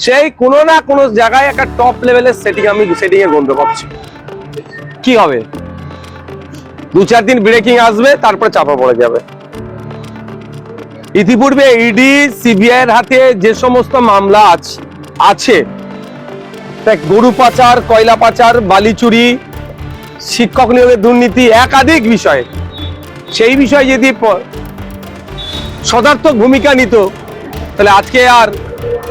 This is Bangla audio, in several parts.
সেই কোনো না কোনো জায়গায় একটা টপ লেভেলের সেটিং এর গন্ধ পাচ্ছি। কি হবে? 2-4 দিন ব্রেকিং আসবে, তারপরে চাপা পড়ে যাবে। ইতিপূর্বে ইডি সিবিআই এর হাতে যে সমস্ত মামলা আছে গরু পাচার, কয়লা পাচার, বালি চুরি, শিক্ষক নিয়োগের দুর্নীতি, একাধিক বিষয়, সেই বিষয়ে যদি সদার্থক ভূমিকা নিত তাহলে আজকে আর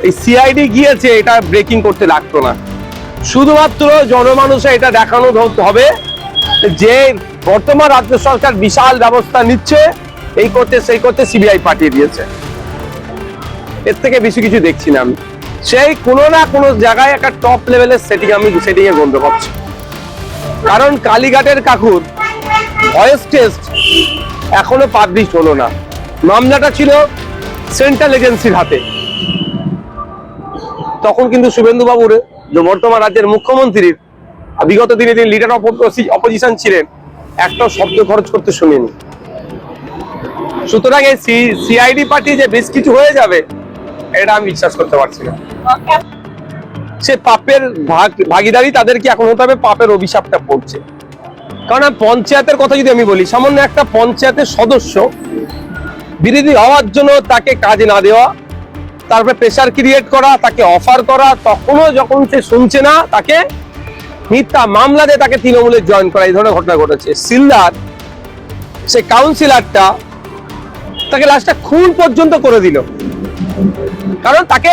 এই সিআইডি গিয়েছে এটা ব্রেকিং করতে লাগতো না। শুধুমাত্র জনমানুষে এটা দেখানো হবে যে বর্তমান রাজ্য সরকার বিশাল ব্যবস্থা নিচ্ছে, এই করতে সেই করতে সিবিআই পাঠিয়ে দিয়েছে। এর থেকে বেশি কিছু দেখছি না আমি। সেই কোনো না কোনো জায়গায় একটা টপ লেভেলের সেটিং এর গন্ধ পাচ্ছি। কারণ কালীঘাটের কাকুর ভয়েস টেস্ট এখনো পাবলিশ হলো না। মামলাটা ছিল সেন্ট্রাল এজেন্সির হাতে। তখন কিন্তু শুভেন্দু বাবুর, যে বর্তমান রাজ্যের মুখ্যমন্ত্রীর বিগত দিনে তিনি লিডার অফ অপোজিশন ছিলেন, একটা শব্দ খরচ করতে শুনিনি। সুতরাং এই সিআইডি পার্টি যে বেশ কিছু হয়ে যাবে এটা আমি বিশ্বাস করতে পারছি না। সে পাপের ভাগিদারি তাদেরকে এখন হতে হবে, পাপের অভিশাপটা পড়ছে। কারণ পঞ্চায়েতের কথা যদি আমি বলি, সামান্য একটা পঞ্চায়েতের সদস্য বিরোধী হওয়ার জন্য তাকে কাজে না দেওয়া, তারপরে প্রেসার ক্রিয়েট করা, তাকে অফার করা, তখনও যখন সে শুনছে না তাকে মিথ্যা মামলা দিয়ে তাকে তৃণমূলে জয়েন করা, এই ধরনের ঘটনা ঘটেছে। সিলদার সে কাউন্সিলরটা তাকে লাস্টটা খুন পর্যন্ত করে দিল, কারণ তাকে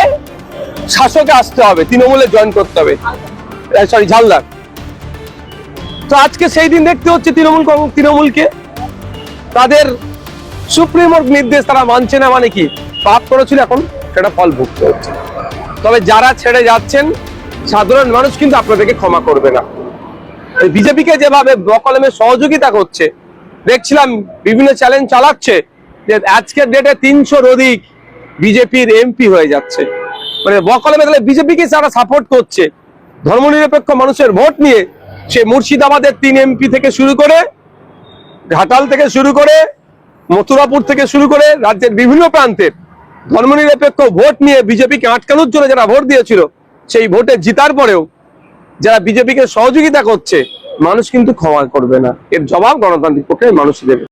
শাসকে আসতে হবে, তৃণমূলে জয়েন করতে হবে, সরি ঝালদার। তো আজকে সেই দিন দেখতে হচ্ছে তৃণমূলকে তাদের সুপ্রিমোর নির্দেশ তারা মানছে না, মানে কি পাপ করেছিল, এখন সেটা ফল ভুগতে হচ্ছে। তবে যারা ছেড়ে যাচ্ছেন সাধারণ মানুষ কিন্তু আপনাদেরকে ক্ষমা করবে না। বিজেপিকে যেভাবে বকলমে সহযোগিতা করছে দেখছিলাম, বিভিন্ন চ্যালেঞ্জ চালাচ্ছে যে আজকের ডেটে 300-র অধিক বিজেপির এমপি হয়ে যাচ্ছে। মানে বকলমে তাহলে বিজেপিকে যারা সাপোর্ট করছে, ধর্মনিরপেক্ষ মানুষের ভোট নিয়ে, সে মুর্শিদাবাদের 3 এমপি থেকে শুরু করে, ঘাটাল থেকে শুরু করে, মথুরাপুর থেকে শুরু করে রাজ্যের বিভিন্ন প্রান্তের ধর্মনিরপেক্ষ ভোট নিয়ে বিজেপিকে আটকানোর জন্য যারা ভোট দিয়েছিল, সেই ভোটে জিতার পরেও যারা বিজেপিকে সহযোগিতা করছে, মানুষ কিন্তু ক্ষমা করবে না। এর জবাব গণতান্ত্রিক পক্ষে মানুষ দেবে।